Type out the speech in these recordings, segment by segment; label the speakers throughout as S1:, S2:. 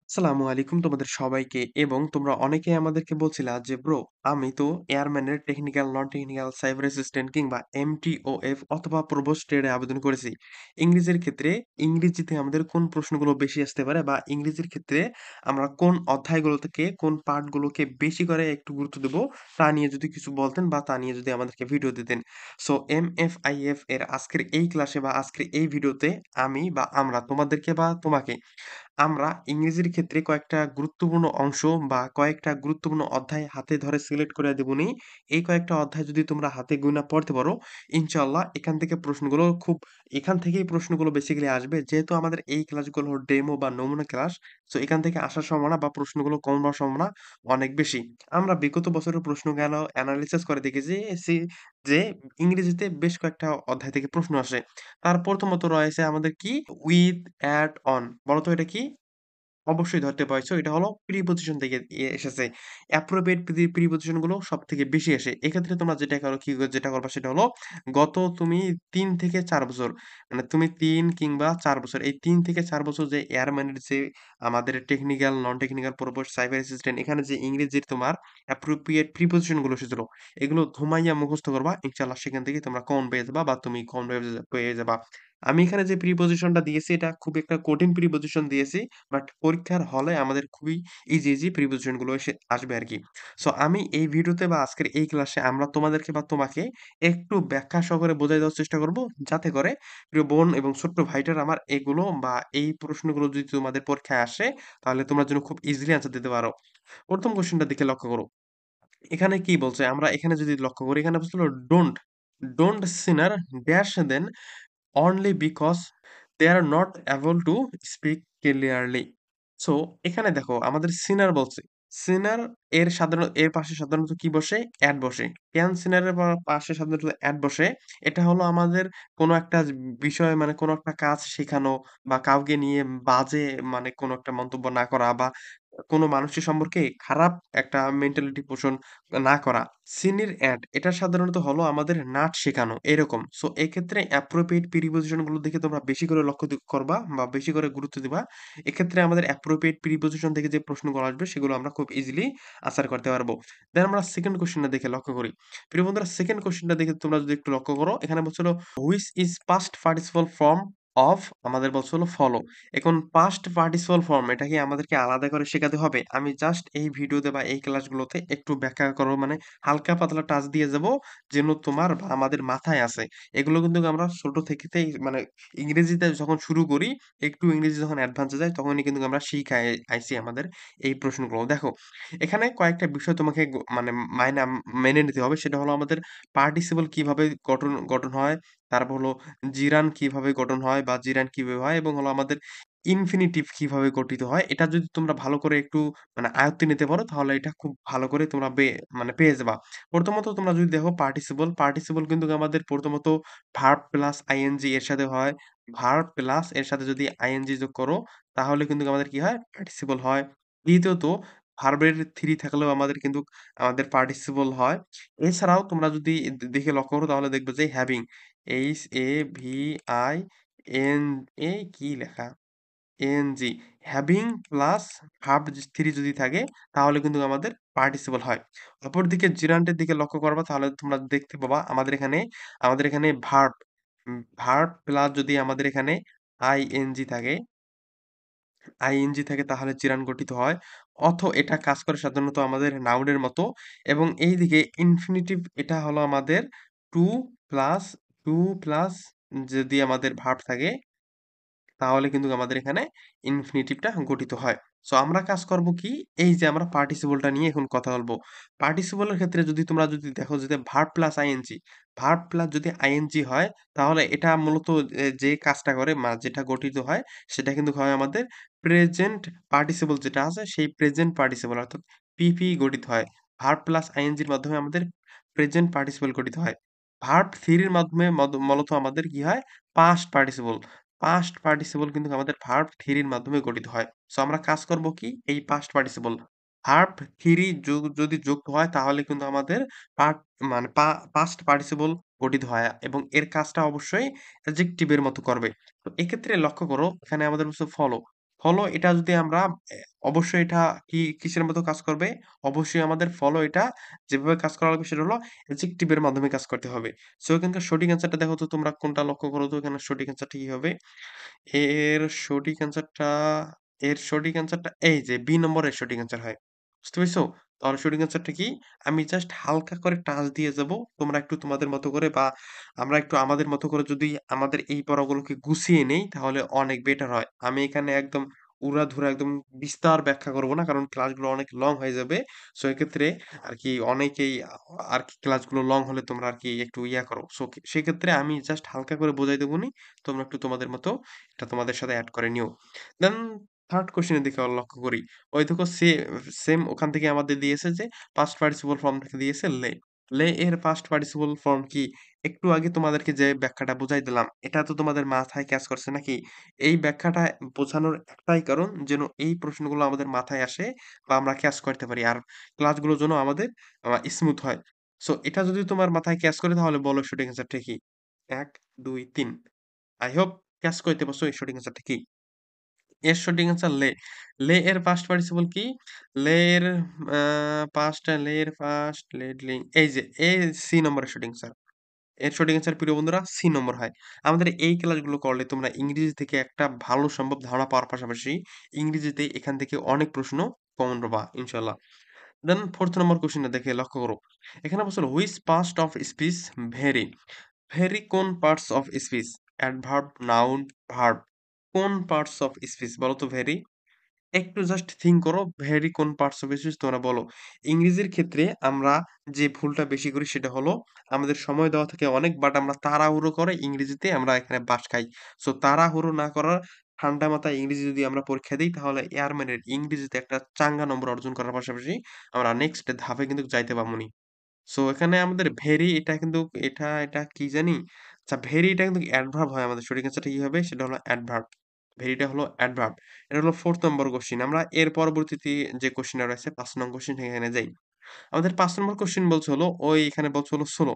S1: আসসালামু আলাইকুম তোমাদের সবাইকে এবং তোমরা অনেকেই আমাদেরকে বলছিলা যে ব্রো আমি তো এয়ারম্যানের technical non technical cyber assistant কিংবা এমটিওএফ অথবা প্রবোস্ট ট্রেডে আবেদন করেছি। ইংরেজির ক্ষেত্রে ইংরেজিতে আমাদের কোন প্রশ্নগুলো বেশি আসতে পারে বা ইংরেজির ক্ষেত্রে আমরা কোন অধ্যায়গুলো থেকে কোন পার্টগুলোকে বেশি করে একটু গুরুত্ব দেব তা নিয়ে যদি কিছু বলতেন বা তা নিয়ে যদি আমাদেরকে ভিডিও দিতেন। সো এমএফআইএফ এর আজকের এই ক্লাসে বা আজকের এই ভিডিওতে আমি বা আমরা তোমাদেরকে বা তোমাকে আমরা ইংরেজির ক্ষেত্রে কয়েকটা গুরুত্বপূর্ণ অংশ বা কয়েকটা গুরুত্বপূর্ণ অধ্যায় হাতে ধরে সিলেক্ট করে দেবনি। এই কয়েকটা অধ্যায় যদি তোমরা হাতে গোনা পড়তে পারো, ইনশাআল্লাহ এখান থেকেই প্রশ্নগুলো বেসিক্যালি আসবে। যেহেতু আমাদের এই ক্লাসগুলো হলো ডেমো বা নমুনা ক্লাস, সো এখান থেকে আসার সম্ভাবনা বা প্রশ্নগুলো কম হওয়ার সম্ভাবনা অনেক বেশি। আমরা বিগত বছরের প্রশ্নগুলো এনালাইসিস করে দেখেছি যে ইংরেজিতে বেশ কয়েকটা অধ্যায় থেকে প্রশ্ন আসে। তার প্রথমত রয়েছে আমাদের কি? With, at, on. বলো তো এটা কি? অবশ্যই ধরতে পারছো। এটা হলো প্রিপজিশন থেকে এসেছে। অ্যাপ্রোপ্রিয়েট প্রিপজিশন গুলো সবথেকে বেশি আসে। এক্ষেত্রে তোমরা যেটা করবা সেটা হলো গত তুমি ৩ থেকে ৪ বছর মানে তুমি ৩ কিংবা ৪ বছর এই ৩ থেকে ৪ বছর যে এয়ারম্যানের যে আমাদের technical, non technical purpose cyber assistant এখানে যে ইংরেজির তোমার অ্যাপ্রোপ্রিয়েট প্রিপজিশন গুলো এসেছিল, এগুলো ঘুমাইয়া মুখস্থ করবা। ইনশাআল্লাহ সেখান থেকে তোমরা কমন পেয়ে যাবা বা তুমি কমন পেয়ে যাবা। আমি এখানে যে প্রিপজিশনটা দিয়েছি এটা খুব একটা কঠিন প্রিপজিশন দিয়েছি। বাট পরীক্ষার হলে আমাদের খুবই ইজি প্রিপজিশন গুলো এসে আসবে আরকি। সো আমি এই ভিডিওতে বা আজকের এই ক্লাসে আমরা তোমাদেরকে বা তোমাকে একটু ব্যাখ্যা সহকারে বোঝায় দেওয়ার চেষ্টা করব। যাতে করে প্রিয় বোন এবং ছোট্ট ভাইটার আমার এগুলো বা এই প্রশ্নগুলো যদি তোমাদের পরীক্ষায় আসে, তাহলে তোমরা যেন খুব ইজিলি আনসার দিতে পারো। ১ম কোয়েশ্চেনটার দিকে লক্ষ্য করো। এখানে কি বলছে? আমরা এখানে যদি লক্ষ্য করি এখানে বলছিল don't sinner dash then only because they are not able to speak clearly. So এখানে দেখো আমাদের সিনার বলছে। সিনার এর পাশে সাধারণত কি বসে? এড বসে। কেন সিনারের পাশে সাধারণত এড বসে? এটা হলো আমাদের কোনো একটা বিষয় মানে কোনো একটা কাজ শেখানো বা কাউকে নিয়ে বাজে মানে কোনো একটা মন্তব্য না করা বা কোনো মানুষের সম্পর্কে খারাপ একটা মেন্টালিটি পোষণ না করা। সিনির এড এটা সাধারণত হলো আমাদের নাট শেখানো এরকম। সো এক্ষেত্রে অ্যাপ্রোপ্রিয়েট প্রিপজিশন গুলোর দিকে তোমরা বেশি করে করবা বা বেশি করে গুরুত্ব দিবা। এক্ষেত্রে আমাদের অ্যাপ্রোপ্রিয়েট প্রিপজিশন থেকে যে প্রশ্নগুলো আসবে সেগুলো আমরা খুব ইজিলি আনসার করতে পারবো। দেন আমরা সেকেন্ড কোয়েশ্চেনটা দেখে লক্ষ্য করি। প্রিয় বন্ধুরা সেকেন্ড কোয়েশ্চেনটা দেখে তোমরা যদি একটু লক্ষ্য করো, এখানে বলছিল which is past participle form of আমাদের বলছে হলো ফলো। এখন পাস্ট পার্টিসিপল ফর্ম এটা কি আমাদেরকে আলাদা করে শেখাতে হবে? আমি জাস্ট এই ভিডিওতে বা এই ক্লাসগুলোতে একটু ব্যাখ্যা করব মানে হালকা পাতলা টাচ দিয়ে যাব যেন তোমার বা আমাদের মাথায় আছে। এগুলো কিন্তু আমরা ছোট থেকেতেই মানে ইংরেজিতে যখন শুরু করি, একটু ইংরেজি যখন অ্যাডভান্স এ যাই তখনই কিন্তু আমরা শিখায় আইছি আমাদের এই প্রশ্নগুলো। দেখো, এখানে কয়েকটা বিষয় তোমাকে মানে মেনে নিতে হবে। সেটা হলো আমাদের পার্টিসিপল কিভাবে গঠন হয়, তারপর হলো জিরান কিভাবে গঠন হয় বা জিরান কিভাবে হয় এবং হলো আমাদের ইনফিনিটিভ কিভাবে গঠিত হয়। এটা যদি তোমরা ভালো করে একটু মানে আয়ত্তে নিতে পারো তাহলে এটা খুব ভালো করে তোমরা মানে পেয়ে যাবা। প্রথমত তোমরা যদি দেখো পার্টিসিপল কিন্তু আমাদের প্রথমত ভার্ব প্লাস আইএনজি এর সাথে হয়। ভার্ব প্লাস এর সাথে যদি আইএনজি যোগ করো তাহলে কিন্তু আমাদের কি হয়? পার্টিসিপল হয়। দ্বিতীয়ত ভার্বের 3 থাকলেও আমাদের পার্টিসিপল হয়। এছাড়াও তোমরা যদি দেখে লক্ষ্য করো তাহলে দেখবে যে হ্যাভিং HAVIN কি লেখা? এনজি হ্যাভিং প্লাস ভার্ব 3 যদি থাকে তাহলে কিন্তু আমাদের পার্টিসিপল হয়। অপরদিকে জিরান্ডের দিকে লক্ষ্য করবা তাহলে তোমরা দেখতে পাবা আমাদের এখানে ভার্ব প্লাস যদি আমাদের এখানে আইএনজি থাকে তাহলে চিরান গঠিত হয়। এটা কাজ করে সাধারণত আমাদের নাউনের মতো এবং এইদিকে ইনফিনিটিভ এটা হলো আমাদের টু প্লাস প্লাস যদি আমাদের ভার্ব থাকে তাহলে কিন্তু আমাদের এখানে ইনফিনিটিভটা গঠিত হয়। সো আমরা কাজ করব কি? এই যে আমরা পার্টিসিপলটা নিয়ে এখন কথা বলব। পার্টিসিপলের ক্ষেত্রে যদি দেখো যদি ভার্ব প্লাস যদি আইএনজি হয় তাহলে এটা মূলত যে কাজটা করে যেটা গঠিত হয় সেটা কিন্তু হয় আমাদের প্রেজেন্ট পার্টিসিপল যেটা আছে সেই প্রেজেন্ট পার্টিসিপল অর্থাৎ পিপি গঠিত হয়। ভার্ব প্লাস আইএনজির মাধ্যমে আমাদের প্রেজেন্ট পার্টিসিপল গঠিত হয়। ভার্ব 3 এর মাধ্যমে মূলত আমাদের কি হয়? পাস্ট পার্টিসিপল কিন্তু আমাদের ভার্ব 3 এর মাধ্যমে গঠিত হয়। সো আমরা কাজ করব কি? এই পাস্ট পার্টিসিপল ভার্ব 3 যদি যুক্ত হয় তাহলে কিন্তু আমাদের পার্ট মানে পাস্ট পার্টিসিপল গঠিত হয় এবং এর কাজটা অবশ্যই অ্যাডজেক্টিভ এর মতো করবে। তো এক্ষেত্রে লক্ষ্য করো এখানে আমাদের বলছে ফলো। ফলো এটা যদি আমরা অবশ্যই এটা কিসের মতো কাজ করবে? অবশ্যই আমাদের ফলো এটা যেভাবে কাজ করা লাগবে সেটা হলো adjective এর মাধ্যমে কাজ করতে হবে। সো এখানকার সঠিক অ্যান্সারটা দেখো তো তোমরা কোনটা লক্ষ্য করো তো এখানে সঠিক অ্যান্সারটা কি হবে? এর সঠিক অ্যান্সারটা এর সঠিক অ্যান্সারটা এই যে বি নম্বরের সঠিক অ্যান্সার হয়। বুঝতে পেরেছো? তাহলে সঠিক অ্যান্সারটা কি? আমি জাস্ট হালকা করে টাচ দিয়ে যাবো। তোমরা একটু তোমাদের মতো করে বা আমরা একটু আমাদের মতো করে যদি আমাদের এই পড়াগুলোকে গুছিয়ে নেই তাহলে অনেক বেটার হয়। আমি এখানে একদম উড়াধুরা একদম বিস্তার ব্যাখ্যা করব না। কারণ ক্লাসগুলো অনেক লং হয়ে যাবে। সো এক্ষেত্রে আরকি অনেকেই আরকি ক্লাসগুলো লং হলে তোমরা আরকি একটু ইয়া করো। সো সেক্ষেত্রে আমি জাস্ট হালকা করে বুঝাই দেবনি। তোমরা একটু তোমাদের মতো এটা তোমাদের সাথে এড করে নিও। দেন 3rd কোয়েশ্চেন এর দিকে লক্ষ্য করি। ওই দেখো সেম ওখান থেকে আমাদের দিয়েছে যে পাস্ট পার্টিসিপল ফর্ম থেকে দিয়েছে লে। লে এর পাস্ট পার্টিসিপল ফর্ম কি? একটু আগে তোমাদেরকে যে ব্যাখ্যাটা বুঝাই দিলাম, এটা তো তোমাদের মাথায় কাজ করছে নাকি? এই ব্যাখ্যাটা বোঝানোর একটাই কারণ যেন এই প্রশ্নগুলো আমাদের মাথায় আসে বা আমরা ক্যাচ করতে পারি। আর ক্লাসগুলো যেন আমাদের স্মুথ হয়। সো এটা যদি তোমার মাথায় ক্যাচ করে তাহলে বলো সঠিক অ্যান্সারটা কি? ১, ২, ৩ I hope ক্যাচ করতে পারছো এই সঠিক অ্যান্সারটা কি? এর সঠিক অ্যান্সার লে। লে এর পাস্ট পার্টিসিপল কি? লে এর আ লে এর পাস্ট লেডলিং এই যে সি নম্বরের সঠিক অ্যান্সার। এর সঠিক অ্যান্সার প্রিয় বন্ধুরা সি নম্বর হয়। আমাদের এই ক্লাসগুলো করলে তোমরা ইংরেজি থেকে একটা ভালো সম্ভব ধারণা পাওয়ার পাশাপাশি ইংরেজিতে এখান থেকে অনেক প্রশ্ন কমন পাবা ইনশাআল্লাহ। দেন 4th নম্বর কোয়েশ্চেনটা দেখে লক্ষ্য করো। এখানে বলছিল which part of speech very? Very কোন parts of speech? Adverb, noun, verb. কোন পার্টস অফ স্পিচ বলো তো ভেরি? একটু জাস্ট থিংক করো ভেরি কোন পার্টস অফ স্পিচ তোমরা বলো। ইংরেজির ক্ষেত্রে আমরা যে ভুলটা বেশি করি সেটা হলো আমাদের সময় দেওয়া থাকে অনেক বাট আমরা তাড়াহুড়ো করে ইংরেজিতে আমরা এখানে বাস খাই। সো তাড়াহুড়ো না করার ঠান্ডা মাথায় ইংরেজি যদি আমরা পরীক্ষা দিই তাহলে এয়ারম্যানের ইংরেজিতে একটা চাঙ্গা নম্বর অর্জন করার পাশাপাশি আমরা নেক্সট ধাপে কিন্তু যাইতে পারবনি। সো এখানে আমাদের ভেরি এটা কিন্তু এটা কি জানি? আচ্ছা ভেরি এটা কিন্তু অ্যাডভার্ব হয় আমাদের সঠিক অ্যান্সারটা কি হবে? সেটা হলো অ্যাডভার্ব। ভেরিটা হলো অ্যাডভার্ব। এটা হলো 4th নম্বর কোয়েশ্চেন। আমরা এর পরবর্তীতে যে কোয়েশ্চেনটা রয়েছে ৫ নং কোয়েশ্চেন এখানে যাই। আমাদের ৫ নম্বর কোয়েশ্চেন বলছে হলো এখানে বলছে হলো সোলো।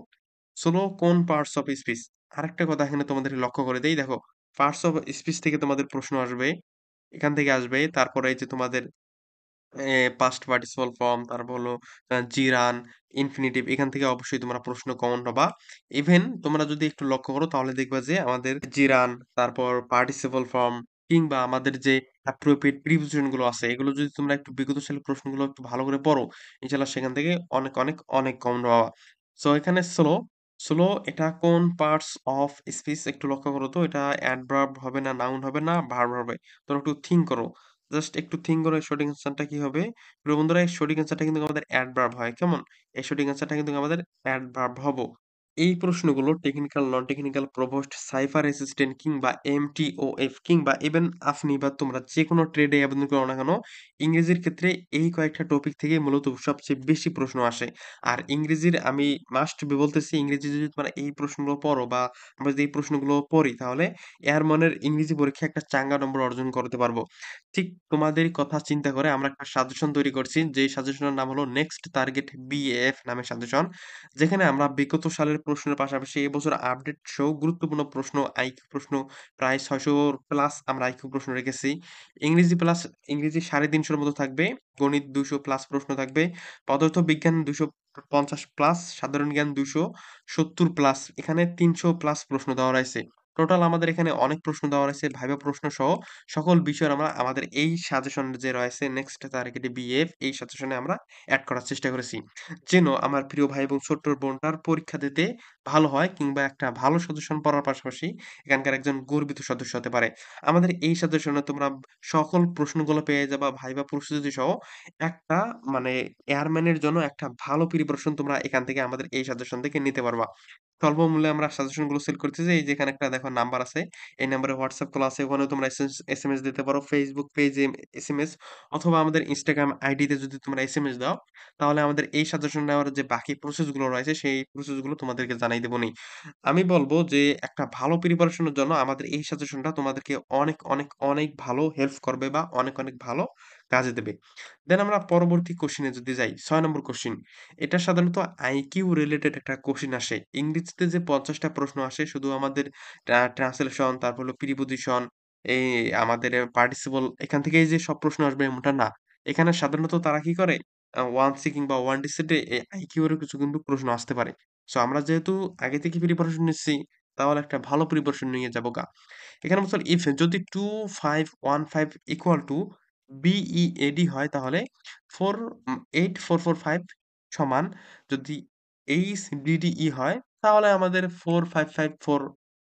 S1: সোলো কোন পার্টস অফ স্পিচ? আরেকটা কথা এখানে তোমাদেরকে লক্ষ্য করে দেই দেখো। পার্টস অফ স্পিচ থেকে তোমাদের প্রশ্ন আসবে। এখান থেকে আসবে। তারপরে এই যে তোমাদের পাস্ট পার্টিসিপল ফর্ম, তারপর হলো জিরান, ইনফিনিটিভ এখান থেকে অবশ্যই তোমরা প্রশ্ন কমন পাবা। ইভেন তোমরা যদি একটু লক্ষ্য করো তাহলে দেখবা যে আমাদের জিরান, তারপর পার্টিসিপল ফর্ম কিংবা আমাদের যে অ্যাপ্রোপ্রিয়েট প্রিপোজিশন গুলো আছে এগুলো যদি তোমরা একটু বিগত সালের প্রশ্নগুলো একটু ভালো করে পড়ো, ইনশাআল্লাহ সেখান থেকে অনেক কমন পাবা। সো এখানে স্লো এটা কোন পার্টস অফ স্পিচ একটু লক্ষ্য করো তো এটা অ্যাডভার্ব হবে না, নাউন হবে না, ভার্ব হবে। তোমরা একটু থিংক করো। জাস্ট একটু থিংক করো এই সঠিক অ্যান্সারটা কি হবে? প্রিয় বন্ধুরা এই সঠিক অ্যান্সারটা কিন্তু আমাদের অ্যাডভার্ব হয়। কেমন? এই সঠিক অ্যান্সারটা কিন্তু আমাদের অ্যাডভার্ব হবো। এই প্রশ্নগুলো technical, non technical, provost, cipher assistant কিংবা এমটিওএফ কিংবা ইভেন আপনি বা তোমরা যেকোনো ট্রেডে আবেদন করো না কেন, ইংরেজির ক্ষেত্রে এই কয়েকটা টপিক থেকে মূলত সবচেয়ে বেশি প্রশ্ন আসে। আর ইংরেজির আমি মাস্ট বি বলতেছি ইংরেজি যদি তোমরা এই প্রশ্নগুলো পড়ো বা আমরা যদি এই প্রশ্নগুলো পড়ি তাহলে এর মনের ইংরেজি পরীক্ষায় একটা চাঙ্গা নম্বর অর্জন করতে পারবো। ঠিক তোমাদেরই কথা চিন্তা করে আমরা একটা সাজেশন তৈরি করছি। যেই সাজেশনের নাম হলো নেক্সট টার্গেট বিএএফ নামে সাজেশন। যেখানে আমরা বিগত সালের প্রশ্নের পাশাপাশি এবছর আপডেট সহ গুরুত্বপূর্ণ প্রশ্ন, আইকিউ প্রশ্ন প্রায় ৬০০ প্লাস আমরা আইকিউ প্রশ্ন রেখেছি। ইংরেজি প্লাস ইংরেজি ৩৫০ র মতো থাকবে। গণিত ২০০ প্লাস প্রশ্ন থাকবে। পদার্থবিজ্ঞান ২৫০ প্লাস, সাধারণ জ্ঞান ২৭০ প্লাস। এখানে ৩০০ প্লাস প্রশ্ন দেওয়া রয়েছে। টোটাল আমাদের এখানে অনেক প্রশ্ন দেওয়া রয়েছে ভাইভা প্রশ্ন সহ সকল বিষয়ের আমরা আমাদের এই সাজেশন যে রয়েছে নেক্সট টার্গেট বিএফ এই সাজেশনে আমরা এড করার চেষ্টা করেছি। যেন আমার প্রিয় ভাই এবং ছোট্ট বোনটার পরীক্ষা দিতে ভালো হয় কিংবা একটা ভালো সাজেশন পড়ার পাশাপাশি এখানকার একজন গর্বিত সদস্য হতে পারে। আমাদের এই সাজেশনে তোমরা সকল প্রশ্নগুলো পেয়ে যাবা ভাইভা প্রস্তুতি সহ একটা মানে এয়ারম্যানের জন্য একটা ভালো প্রিপারেশন তোমরা এখান থেকে আমাদের এই সাজেশন থেকে নিতে পারবা। স্বল্প মূল্যে আমরা সাজেশন গুলো সেল করতেছি। এই যে এখানে একটা দেখো নাম্বার আছে। এই নাম্বারে WhatsApp কল আছে। ওখানেও তোমরা এসএমএস দিতে পারো। Facebook পেজে এসএমএস অথবা আমাদের Instagram আইডিতে যদি তোমরা এসএমএস দাও, তাহলে আমাদের এই সাজেশন নেওয়ার যে বাকি প্রসেস গুলো রয়েছে, সেই প্রসেস গুলো তোমাদেরকে জানাই দেবনি। আমি বলব যে একটা ভালো প্রিপারেশন এর জন্য আমাদের এই সাজেশনটা তোমাদেরকে অনেক ভালো হেল্প করবে বা অনেক ভালো কাজে দেবে। দেন আমরা পরবর্তী কোয়েশ্চেন এ যদি যাই, ৬ নম্বর কোয়েশ্চেন। এটা সাধারণত আইকিউ রিলেটেড একটা কোয়েশ্চেন আসে। ইংরেজিতে যে ৫০ টা প্রশ্ন আসে শুধু আমাদের ট্রান্সলেশন, তারপর হলো প্রিপোজিশন, এই আমাদের পার্টিসিপল এখান থেকেই যে সব প্রশ্ন আসবে এমনটা না। এখানে সাধারণত তারা কি করে? 1C কিংবা 1D সেটে আইকিউ এর কিছু কিন্তু প্রশ্ন আসতে পারে। সো আমরা যেহেতু আগে থেকে প্রিপারেশন নিচ্ছি, তাহলে একটা ভালো প্রিপারেশন নিয়ে যাবোগা। এখানে বলছে ইফ যদি 2515 ইকুয়াল টু BEAD হয় তাহলে 8445 সমান যদি HDDE হয় তাহলে আমাদের 4554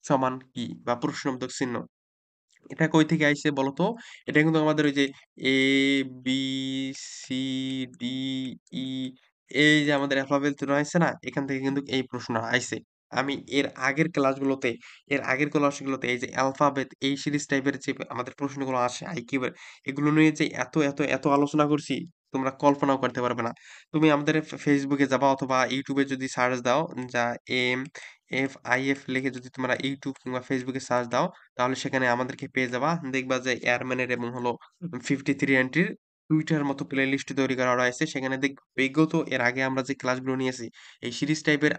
S1: সমান কি? বা প্রশ্নবোধক চিহ্ন। এটা কই থেকে আইছে বলতো? এটা কিন্তু আমাদের ওই যে এ, বি, সি, ডি, ই এই যে আমাদের অ্যালফাবেট রয়েছে না? এখান থেকে কিন্তু এই প্রশ্ন আইছে। আমি এর আগের ক্লাসগুলোতে এই যে অ্যালফাবেট এই সিরিজ টাইপের যে আমাদের প্রশ্নগুলো আসে আইকিউ এর এগুলো নিয়ে যে এত আলোচনা করছি তোমরা কল্পনাও করতে পারবে না। তুমি আমাদের Facebook এ যাবা অথবা YouTube এ যদি সার্চ দাও যা MFIF লিখে যদি তোমরা YouTube কিংবা Facebook এ সার্চ দাও তাহলে সেখানে আমাদেরকে পেয়ে যাবা। দেখবা যে এয়ারম্যানের এবং হলো 53 এন্ট্রির ২ টার মতো প্লেলিস্ট তৈরি করা রয়েছে। সেখানে বিগত এর আগে আমরা যে ক্লাসগুলো নিয়েছি, এই সিরিজ টাইপের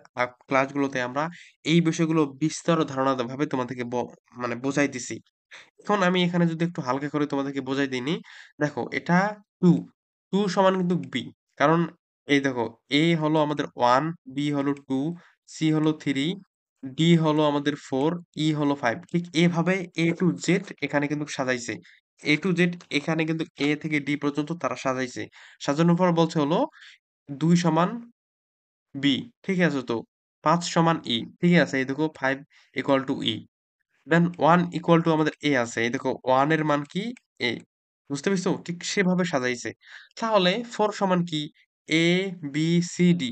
S1: ক্লাসগুলোতে আমরা এই বিষয়গুলো বিস্তর ধারণাভাবে তোমাদেরকে মানে বোঝাই দিছি। এখন আমি এখানে যদি একটু হালকা করে তোমাদেরকে বোঝাই দিইনি, দেখো এটা 2, 2 সমান কিন্তু B কারণ এই দেখো A হলো আমাদের 1, B হলো 2, C হলো 3, D হলো আমাদের 4, E হলো 5 ঠিক এভাবে A to Z এখানে কিন্তু সাজাইছে। A to Z এখানে কিন্তু A থেকে D পর্যন্ত তারা সাজাইছে। সাজানোর পর বলছে হলো 2 সমান B ঠিক আছে তো? 5 সমান E ঠিক আছে? এই দেখো 5 equal to E then 1 equal to আমাদের A আছে। এই দেখো 1 এর মান কি? A বুঝতে পেরেছো? ঠিক সেভাবে সাজাইছে। তাহলে 4 সমান কি? A, B, C, D.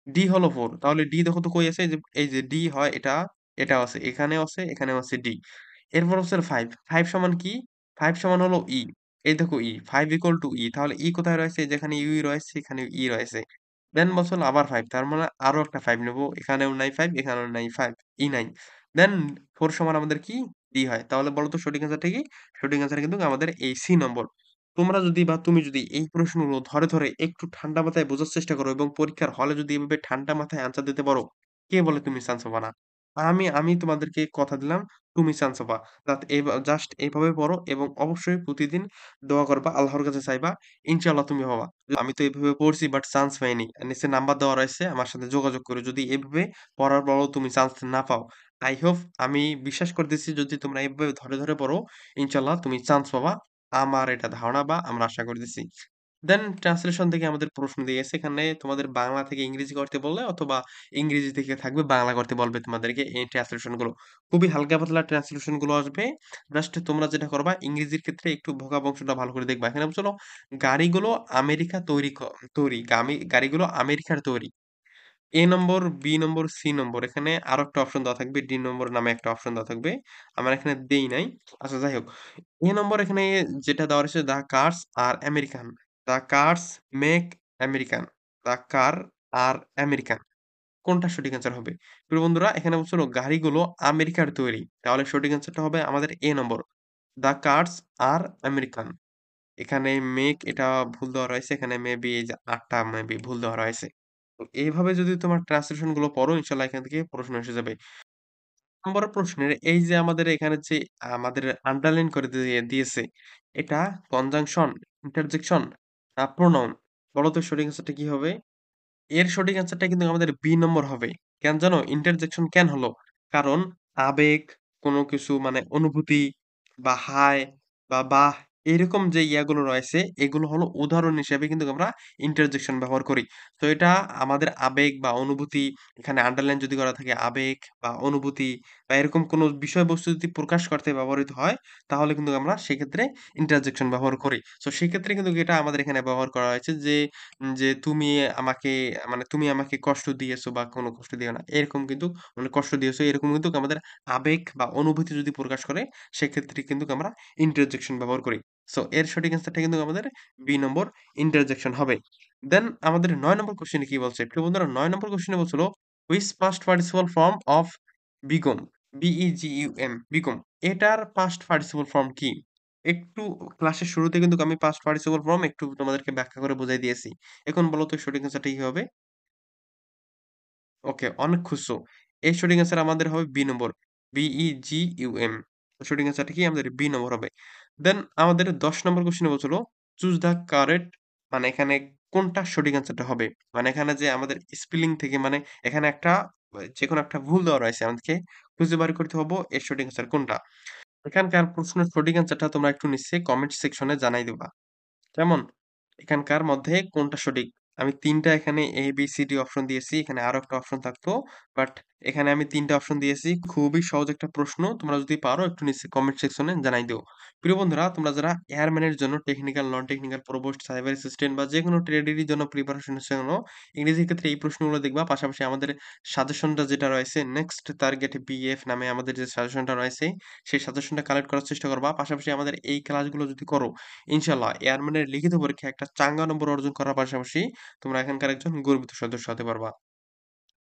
S1: D হলো 4 তাহলে D দেখো তো কই আছে? এই যে D হয় এটা, এটাও আছে। এখানেও আছে, এখানেও আছে D। এরপর হচ্ছে 5 5 সমান কি? 5 সমান হলো E। এই দেখো E 5 ইকুয়াল টু E তাহলে E কোথায় রয়েছে? যেখানে U রয়েছে এখানেও E রয়েছে। দেন বলছে হলো আবার 5 তার মানে আরো একটা 5 নেব। এখানেও নাই 5 এখানেও নাই 5 E নাই। দেন 4 সমান আমাদের কি? D হয়। তাহলে বলো তো সঠিক অ্যান্সারটা কি? সঠিক অ্যান্সার কিন্তু আমাদের এই C নম্বর। তোমরা যদি বা তুমি যদি এই প্রশ্নগুলো ধরে একটু ঠান্ডা মাথায় বোঝার চেষ্টা করো এবং পরীক্ষার হলে যদি এভাবে ঠান্ডা মাথায় অ্যান্সার দিতে পারো, কে বলে তুমি চান্স পাবা না? আমি তোমাদেরকে কথা দিলাম তুমি চান্স পাবা। জাস্ট এভাবে পড়ো এবং অবশ্যই প্রতিদিন দোয়া করবা, আল্লাহর কাছে চাইবা। ইনশাআল্লাহ তুমি পাবা। আমি তো এভাবে পড়ছি বাট চান্স পাইনি। নিচে নাম্বার দেওয়া রয়েছে আমার সাথে যোগাযোগ করো। যদি এভাবে পড়ার পরেও তুমি চান্স না পাও, আই হোপ আমি বিশ্বাস করতেছি যদি তোমরা এভাবে ধরে পড়ো, ইনশাআল্লাহ তুমি চান্স পাবা। আমার এটা ধারণা বা আমরা আশা করতেছি। দেন ট্রান্সলেশন থেকে আমাদের প্রশ্ন দিয়েছে। এখানে তোমাদের বাংলা থেকে ইংরেজি করতে বললে অথবা ইংরেজি থেকে থাকবে বাংলা করতে বলবে তোমাদেরকে এই ট্রান্সলেশন গুলো। খুবই হালকা পাতলা ট্রান্সলেশন গুলো আসবে। জাস্ট তোমরা যেটা করবা ইংরেজির ক্ষেত্রে একটু ভোকাব অংশটা ভালো করে দেখবা। এখানে বলছিল গাড়িগুলো আমেরিকা তৈরি। গাড়িগুলো আমেরিকার তৈরি। A number, B number, C নম্বর এখানে আরো একটা অপশন দেওয়া থাকবে। D নম্বর নামে একটা অপশন দেওয়া থাকবে। আমার এখানে দেই নাই। আচ্ছা যাই হোক। A নম্বর এখানে যেটা দেওয়া রয়েছে the cars are American. The cars make American. The car are American. কোনটা সঠিক অ্যান্সার হবে? প্রিয় বন্ধুরা এখানে বলছিল গাড়িগুলো আমেরিকার তৈরি। তাহলে সঠিক অ্যান্সারটা হবে আমাদের A number. The cars are American. এখানে মেক এটা ভুল দেওয়া রয়েছে। এখানে মেবি এই যে ৮ টা মেবি ভুল দেওয়া রয়েছে। তো এইভাবে যদি তোমার ট্রান্সলেশন গুলো পড়ো ইনশাআল্লাহ এখান থেকে প্রশ্ন এসে যাবে। নম্বর প্রশ্নের এই যে আমাদের এখানে যে আমাদের আন্ডারলাইন করে দিয়েছে এটা কনজাংশন, ইন্টারজেকশন না প্রোনাউন? বলো তো সঠিক অ্যান্সারটা কি হবে? এর সঠিক অ্যান্সারটা কিন্তু আমাদের বি নম্বর হবে। কেন জানো? ইন্টারজেকশন কেন হলো? কারণ আবেগ, কোনো কিছু মানে অনুভূতি বা হায় বা বাহ! এরকম যে ইয়াগুলো রয়েছে এগুলো হলো উদাহরণ হিসেবে কিন্তু আমরা ইন্টারজেকশন ব্যবহার করি। তো এটা আমাদের আবেগ বা অনুভূতি এখানে আন্ডারলাইন যদি করা থাকে আবেগ বা অনুভূতি বা এরকম কোনো বিষয়বস্তু যদি প্রকাশ করতে ব্যবহৃত হয় তাহলে কিন্তু আমরা সেক্ষেত্রে ইন্টারজেকশন ব্যবহার করি। সো সেক্ষেত্রে কিন্তু এটা আমাদের এখানে ব্যবহার করা হয়েছে যে আমাকে তুমি আমাকে কষ্ট দিয়েছো বা কোনো কষ্ট দিও না। এরকম কিন্তু মানে কষ্ট দিয়েছো এরকম কিন্তু আমাদের আবেগ বা অনুভূতি যদি প্রকাশ করে সেক্ষেত্রে কিন্তু আমরা ইন্টারজেকশন ব্যবহার করি। সো এর সঠিক অ্যান্সারটা কিন্তু আমাদের বি নম্বর ইন্টারজেকশন হবে। দেন আমাদের ৯ নম্বর কোয়েশ্চেনে কি বলছে? প্রিয় বন্ধুরা ৯ নম্বর কোয়েশ্চেনে বলছিল which past participle form of become, BEGUM become এটার পাস্ট পার্টিসিপল ফর্ম কি? একটু ক্লাসের শুরুতে কিন্তু আমি পাস্ট পার্টিসিপল ফর্ম একটু তোমাদেরকে ব্যাখ্যা করে বুঝাই দিয়েছি। এখন বলো তো সঠিক অ্যান্সারটা কি হবে? ওকে, অনেক খুশো। এর সঠিক অ্যান্সার আমাদের হবে বি নম্বর। বিইজিইউএম। সঠিক অ্যান্সারটা কি? আমাদের বি নম্বর হবে। দেন আমাদের ১০ নম্বর কোয়েশ্চেনে বলছিল চুজ দ্য কারেক্ট মানে এখানে কোনটা সঠিক অ্যান্সারটা হবে? মানে এখানে যে আমাদের স্পেলিং থেকে মানে এখানে একটা যেকোনো একটা ভুল দেওয়া রয়েছে। আমাদেরকে খুঁজে বের করতে হবে এর সঠিক অ্যান্সার কোনটা। এখানকার প্রশ্নের সঠিক অ্যান্সারটা তোমরা একটু নিশ্চয়ই কমেন্ট সেকশনে জানাই দিবা। কেমন? এখানকার মধ্যে কোনটা সঠিক? আমি ৩ টা এখানে A, B, C, D option দিয়েছি। এখানে আরো একটা অপশন থাকতো। বাট এখানে আমি ৩ টা অপশন দিয়েছি। খুবই সহজ একটা প্রশ্ন। তোমরা যদি পারো একটু নিচে কমেন্ট সেকশনে জানাই দিও। প্রিয় বন্ধুরা, তোমরা যারা এয়ারম্যানের জন্য technical, non technical, প্রবোস্ট, cyber assistant বা যেকোনো ট্রেডেরই জন্য প্রিপারেশনের জন্য ইংরেজির ক্ষেত্রে এই প্রশ্নগুলো দেখবা। পাশাপাশি আমাদের সাজেশনটা যেটা রয়েছে নেক্সট টার্গেট BF নামে আমাদের যে সাজেশনটা রয়েছে, সেই সাজেশনটা কালেক্ট করার চেষ্টা করবা। পাশাপাশি আমাদের এই ক্লাসগুলো যদি করো ইনশাআল্লাহ এয়ারম্যানের লিখিত পরীক্ষায় একটা চাঙ্গা নম্বর অর্জন করার পাশাপাশি তোমরা এখানকার একজন গর্বিত সদস্য হতে পারবা।